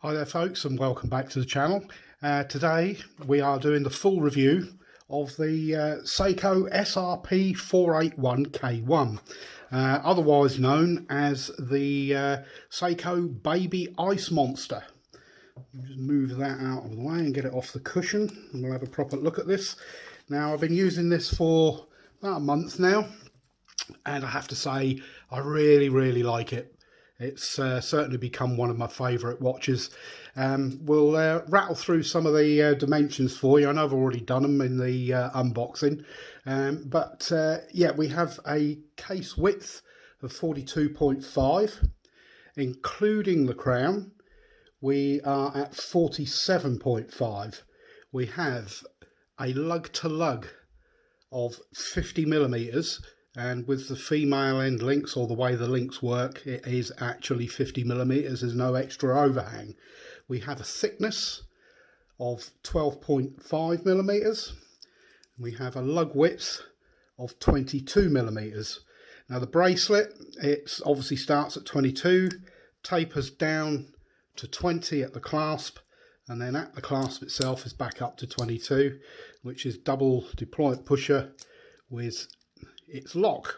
Hi there folks, and welcome back to the channel. Today we are doing the full review of the Seiko SRP481-K1, otherwise known as the Seiko Baby Ice Monster. Just move that out of the way and get it off the cushion, and we'll have a proper look at this. Now, I've been using this for about a month now, and I have to say I really like it. It's certainly become one of my favourite watches. We'll rattle through some of the dimensions for you. I know I've already done them in the unboxing. Yeah, we have a case width of 42.5, including the crown. We are at 47.5. We have a lug-to-lug of 50mm. And with the female end links, or the way the links work, it is actually 50mm. There's no extra overhang. We have a thickness of 12.5mm. We have a lug width of 22mm. Now the bracelet, it obviously starts at 22, tapers down to 20 at the clasp, and then at the clasp itself is back up to 22, which is double deployment pusher with its lock.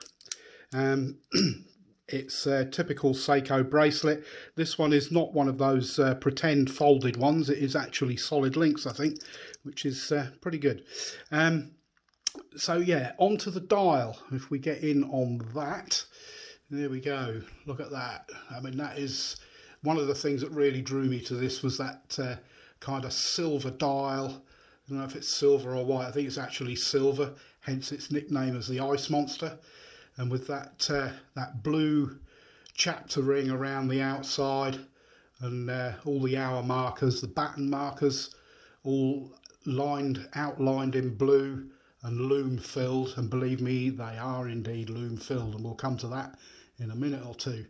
It's a typical Seiko bracelet. This one is not one of those pretend folded ones. It is actually solid links, I think, which is pretty good. So yeah, onto the dial. If we get in on that, there we go. Look at that. I mean, that is one of the things that really drew me to this, was that kind of silver dial. I don't know if it's silver or white. I think it's actually silver, hence its nickname as the Ice Monster. And with that that blue chapter ring around the outside, and all the hour markers, the baton markers, all outlined in blue and loom filled. And believe me, they are indeed loom filled, and we'll come to that in a minute or two.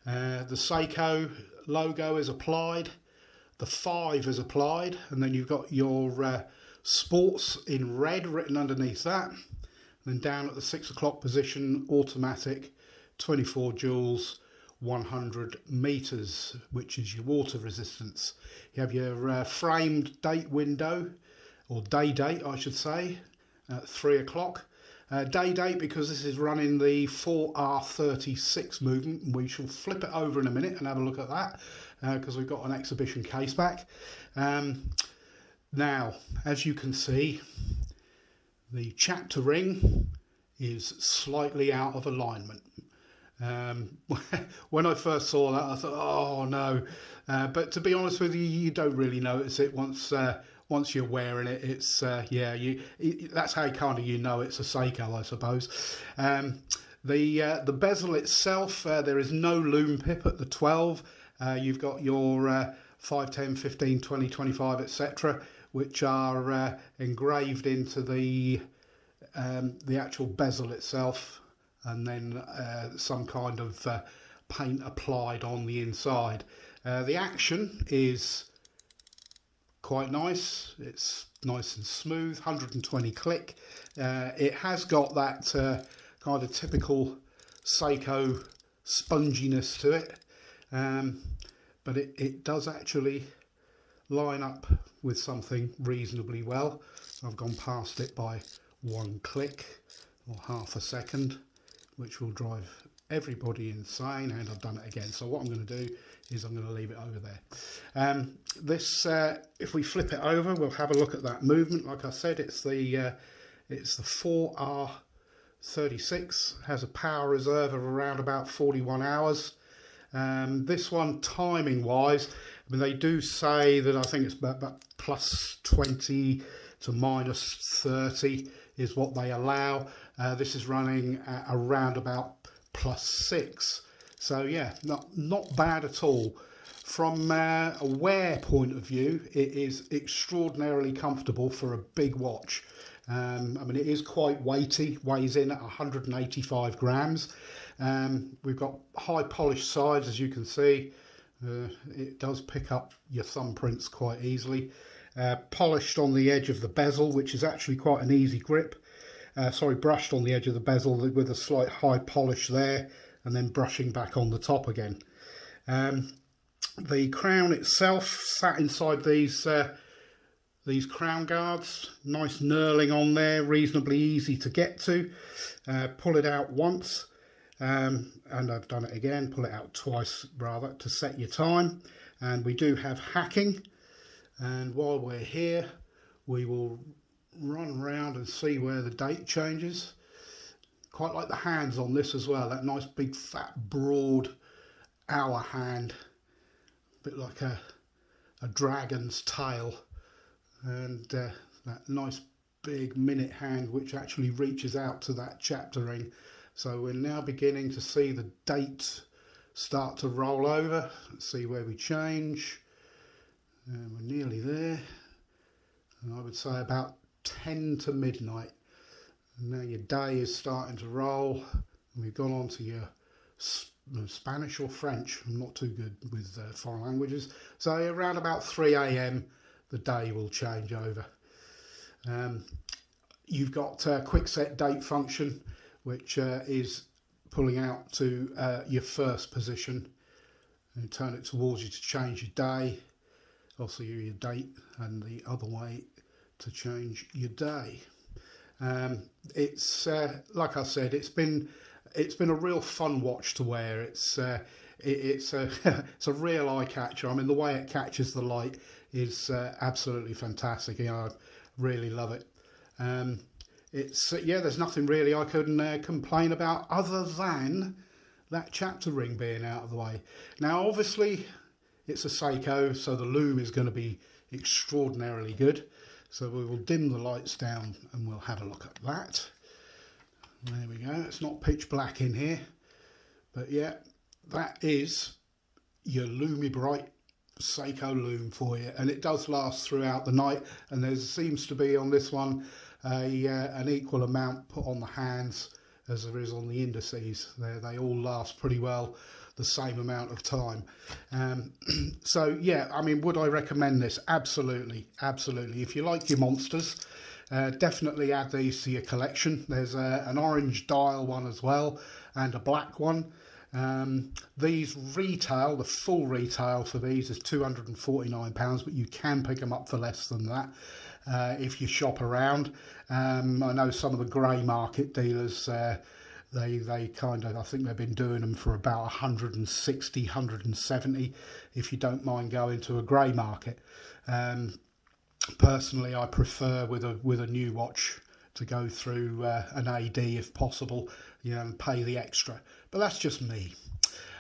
The Seiko logo is applied. The 5 is applied, and then you've got your sports in red written underneath that. And then down at the 6 o'clock position, automatic, 24 joules, 100 meters, which is your water resistance. You have your framed date window, or day date I should say, at 3 o'clock. Day date, because this is running the 4R36 movement. We shall flip it over in a minute and have a look at that, because we've got an exhibition case back. Now, as you can see, the chapter ring is slightly out of alignment. When I first saw that, I thought, oh no. But to be honest with you, you don't really notice it once you're wearing it. It's yeah, that's how you know it's a Seiko, I suppose. The bezel itself, there is no loom pip at the 12. You've got your 5, 10, 15, 20, 25, etc., which are engraved into the actual bezel itself, and then some kind of paint applied on the inside. The action is quite nice. It's nice and smooth, 120 click. It has got that kind of typical Seiko sponginess to it, but it does actually line up with something reasonably well. I've gone past it by 1 click or half a second, which will drive everybody insane, and I've done it again. So what I'm going to do is I'm going to leave it over there. This, if we flip it over, we'll have a look at that movement. Like I said, it's the 4R36, has a power reserve of around about 41 hours. This one, timing wise, I mean, they do say that I think it's about plus 20 to minus 30 is what they allow. This is running at around about plus 6. So yeah, not bad at all. From a wear point of view, it is extraordinarily comfortable for a big watch. I mean, it is quite weighty, weighs in at 185 grams. We've got high polished sides, as you can see. It does pick up your thumbprints quite easily. Polished on the edge of the bezel, which is actually quite an easy grip. Brushed on the edge of the bezel with a slight high polish there, and then brushing back on the top again. The crown itself sat inside these crown guards, nice knurling on there, reasonably easy to get to. Pull it out once, and I've done it again, pull it out twice rather, to set your time. And we do have hacking, and while we're here we will run around and see where the date changes. Quite like the hands on this as well, that nice big fat broad hour hand, a bit like a dragon's tail, and that nice big minute hand which actually reaches out to that chapter ring. So we're now beginning to see the date start to roll over. Let's see where we change, and we're nearly there, and I would say about 10 to midnight. And now your day is starting to roll, and we've gone on to your Spanish or French. I'm not too good with foreign languages. So around about 3 AM the day will change over. You've got a quick set date function, which is pulling out to your first position and turn it towards you to change your day. Also your date, and the other way to change your day. It's like I said, it's been a real fun watch to wear. It's a it's a real eye catcher. I mean, the way it catches the light is absolutely fantastic. You know, I really love it. It's yeah, there's nothing really I can complain about other than that chapter ring being out of the way. Now obviously it's a Seiko, so the lume is going to be extraordinarily good. So we will dim the lights down and we'll have a look at that. There we go. It's not pitch black in here, but yeah, that is your Lumi Bright Seiko lume for you, and it does last throughout the night. And there seems to be on this one an equal amount put on the hands as there is on the indices. They all last pretty well the same amount of time. So yeah, I mean, would I recommend this? Absolutely, absolutely. If you like your monsters, definitely add these to your collection. There's an orange dial one as well, and a black one. These retail, the full retail for these is £249, but you can pick them up for less than that if you shop around. I know some of the grey market dealers, they kind of, I think they've been doing them for about 160, 170 if you don't mind going to a grey market. Personally, I prefer with a new watch to go through an AD if possible, you know, and pay the extra. But that's just me.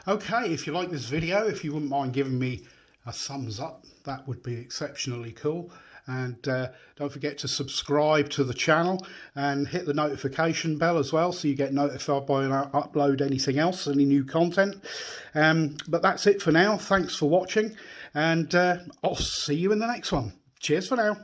Okay, if you like this video, if you wouldn't mind giving me a thumbs up, that would be exceptionally cool. And don't forget to subscribe to the channel and hit the notification bell as well, so you get notified when I upload anything else, any new content. But that's it for now. Thanks for watching, and I'll see you in the next one. Cheers for now.